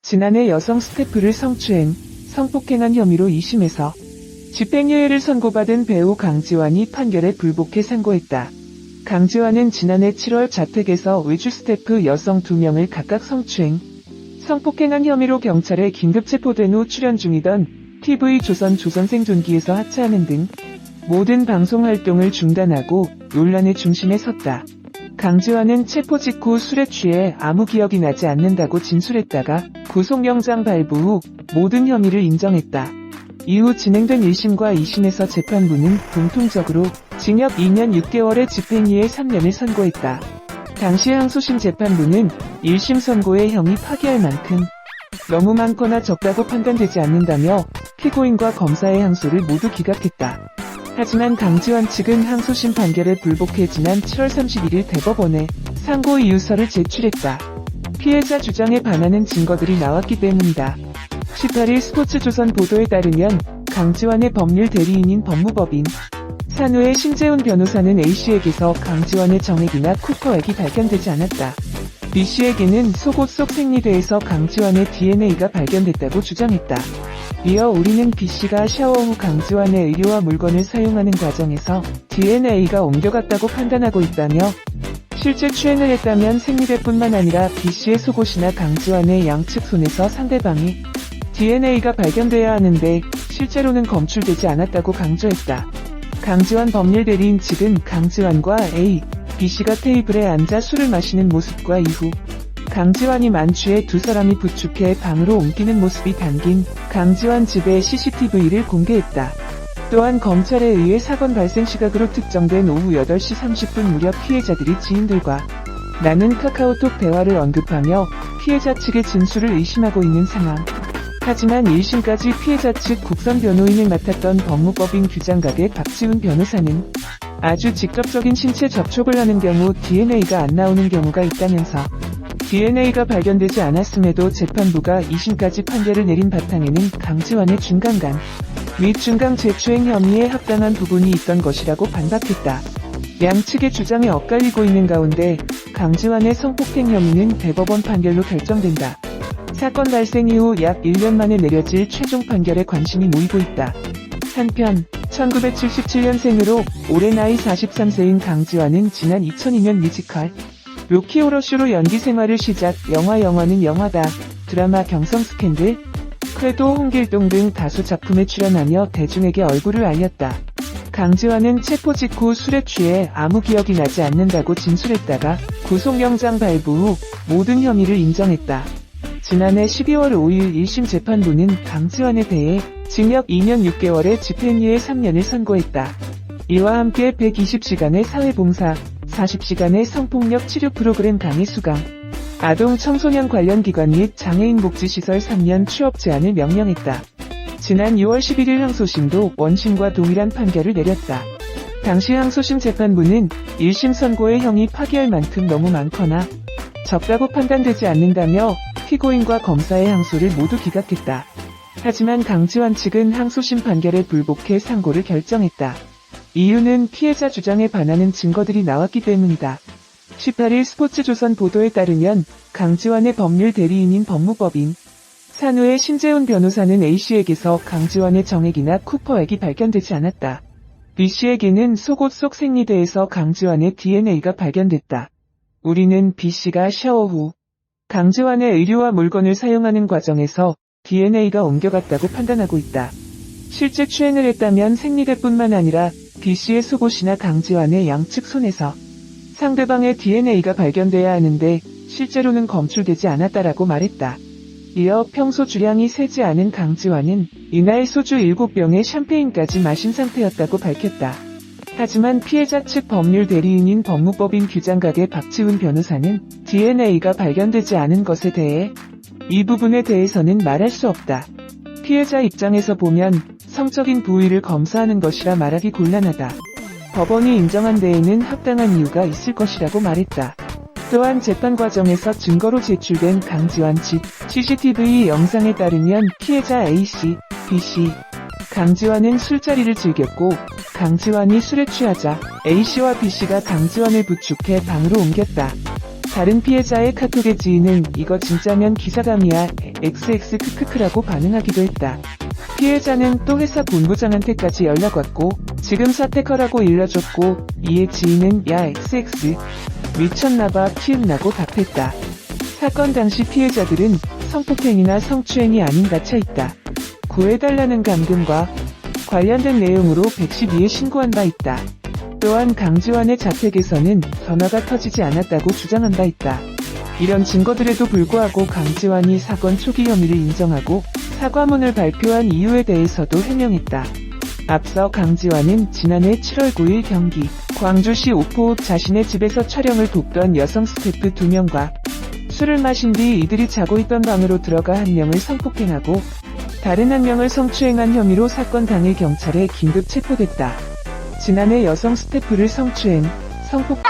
지난해 여성 스태프를 성추행, 성폭행한 혐의로 2심에서 집행유예를 선고받은 배우 강지환이 판결에 불복해 상고했다. 강지환은 지난해 7월 자택에서 외주 스태프 여성 2명을 각각 성추행, 성폭행한 혐의로 경찰에 긴급 체포된 후 출연 중이던 TV조선 조선생존기에서 하차하는 등 모든 방송 활동을 중단하고 논란의 중심에 섰다. 강지환은 체포 직후 술에 취해 아무 기억이 나지 않는다고 진술했다가 구속영장 발부 후 모든 혐의를 인정했다. 이후 진행된 1심과 2심에서 재판부는 공통적으로 징역 2년 6개월의 집행유예 3년을 선고했다. 당시 항소심 재판부는 1심 선고의 형이 파기할 만큼 너무 많거나 적다고 판단되지 않는다며 피고인과 검사의 항소를 모두 기각했다. 하지만 강지환 측은 항소심 판결에 불복해 지난 7월 31일 대법원에 상고 이유서를 제출했다. 피해자 주장에 반하는 증거들이 나왔기 때문이다. 18일 스포츠조선 보도에 따르면 강지환의 법률 대리인인 법무법인 산우의 신재훈 변호사는 A씨에게서 강지환의 정액이나 쿠퍼액이 발견되지 않았다. B씨에게는 속옷 속 생리대에서 강지환의 DNA가 발견됐다고 주장했다. 이어 우리는 B씨가 샤워 후 강지환의 의류와 물건을 사용하는 과정에서 DNA가 옮겨갔다고 판단하고 있다며 실제 추행을 했다면 생리대뿐만 아니라 B씨의 속옷이나 강지환의 양측 손에서 상대방의 DNA가 발견돼야 하는데 실제로는 검출되지 않았다고 강조했다. 강지환 법률 대리인 측은 강지환과 A, B씨가 테이블에 앉아 술을 마시는 모습과 이후 강지환이 만취해 두 사람이 부축해 방으로 옮기는 모습이 담긴 강지환 집의 CCTV를 공개했다. 또한 검찰에 의해 사건 발생 시각으로 특정된 오후 8시 30분 무렵 피해자들이 지인들과 나눈 카카오톡 대화를 언급하며 피해자 측의 진술을 의심하고 있는 상황. 하지만 1심까지 피해자 측 국선 변호인을 맡았던 법무법인 규장각의 박지훈 변호사는 아주 직접적인 신체 접촉을 하는 경우 DNA가 안 나오는 경우가 있다면서 DNA가 발견되지 않았음에도 재판부가 2심까지 판결을 내린 바탕에는 강지환의 중간간 및 중강 재추행 혐의에 합당한 부분이 있던 것이라고 반박했다. 양측의 주장이 엇갈리고 있는 가운데 강지환의 성폭행 혐의는 대법원 판결로 결정된다. 사건 발생 이후 약 1년 만에 내려질 최종 판결에 관심이 모이고 있다. 한편 1977년생으로 올해 나이 43세인 강지환은 지난 2002년 뮤지컬 로키 호러쇼로 연기 생활을 시작. 영화는 영화다, 드라마 경성 스캔들, 쾌도, 홍길동 등 다수 작품에 출연하며 대중에게 얼굴을 알렸다. 강지환은 체포 직후 술에 취해 아무 기억이 나지 않는다고 진술했다가 구속영장 발부 후 모든 혐의를 인정했다. 지난해 12월 5일 1심 재판부는 강지환에 대해 징역 2년 6개월의 집행유예 3년을 선고했다. 이와 함께 120시간의 사회봉사, 40시간의 성폭력 치료 프로그램 강의 수강, 아동 청소년 관련 기관 및 장애인 복지시설 3년 취업 제한을 명령했다. 지난 6월 11일 항소심도 원심과 동일한 판결을 내렸다. 당시 항소심 재판부는 1심 선고의 형이 파기할 만큼 너무 많거나 적다고 판단되지 않는다며 피고인과 검사의 항소를 모두 기각했다. 하지만 강지환 측은 항소심 판결에 불복해 상고를 결정했다. 이유는 피해자 주장에 반하는 증거들이 나왔기 때문이다. 18일 스포츠조선 보도에 따르면 강지환의 법률 대리인인 법무법인 산우의 신재훈 변호사는 A씨에게서 강지환의 정액이나 쿠퍼액이 발견되지 않았다. B씨에게는 속옷 속 생리대에서 강지환의 DNA가 발견됐다. 우리는 B씨가 샤워 후 강지환의 의류와 물건을 사용하는 과정에서 DNA가 옮겨갔다고 판단하고 있다. 실제 추행을 했다면 생리대뿐만 아니라 B씨의 속옷이나 강지환의 양측 손에서 상대방의 DNA가 발견돼야 하는데 실제로는 검출되지 않았다라고 말했다. 이어 평소 주량이 세지 않은 강지환은 이날 소주 7병에 샴페인까지 마신 상태였다고 밝혔다. 하지만 피해자 측 법률 대리인인 법무법인 규장각의 박지훈 변호사는 DNA가 발견되지 않은 것에 대해 이 부분에 대해서는 말할 수 없다. 피해자 입장에서 보면 성적인 부위를 검사하는 것이라 말하기 곤란하다. 법원이 인정한 데에는 합당한 이유가 있을 것이라고 말했다. 또한 재판 과정에서 증거로 제출된 강지환 집 CCTV 영상에 따르면 피해자 A씨, B씨, 강지환은 술자리를 즐겼고 강지환이 술에 취하자 A씨와 B씨가 강지환을 부축해 방으로 옮겼다. 다른 피해자의 카톡의 지인은 이거 진짜면 기사감이야, XX 크크크라고 반응하기도 했다. 피해자는 또 회사 본부장한테까지 연락 왔고 지금 사퇴커라고 일러줬고 이에 지인은 야 XX 미쳤나봐 키읔나고 답했다. 사건 당시 피해자들은 성폭행이나 성추행이 아닌가 차있다. 구해달라는 감금과 관련된 내용으로 112에 신고한 바 있다. 또한 강지환의 자택에서는 전화가 터지지 않았다고 주장한 바 있다. 이런 증거들에도 불구하고 강지환이 사건 초기 혐의를 인정하고 사과문을 발표한 이유에 대해서도 해명했다. 앞서 강지환은 지난해 7월 9일 경기 광주시 오포 자신의 집에서 촬영을 돕던 여성 스태프 2명과 술을 마신 뒤 이들이 자고 있던 방으로 들어가 한 명을 성폭행하고 다른 한 명을 성추행한 혐의로 사건 당일 경찰에 긴급 체포됐다. 지난해 여성 스태프를 성추행, 성폭행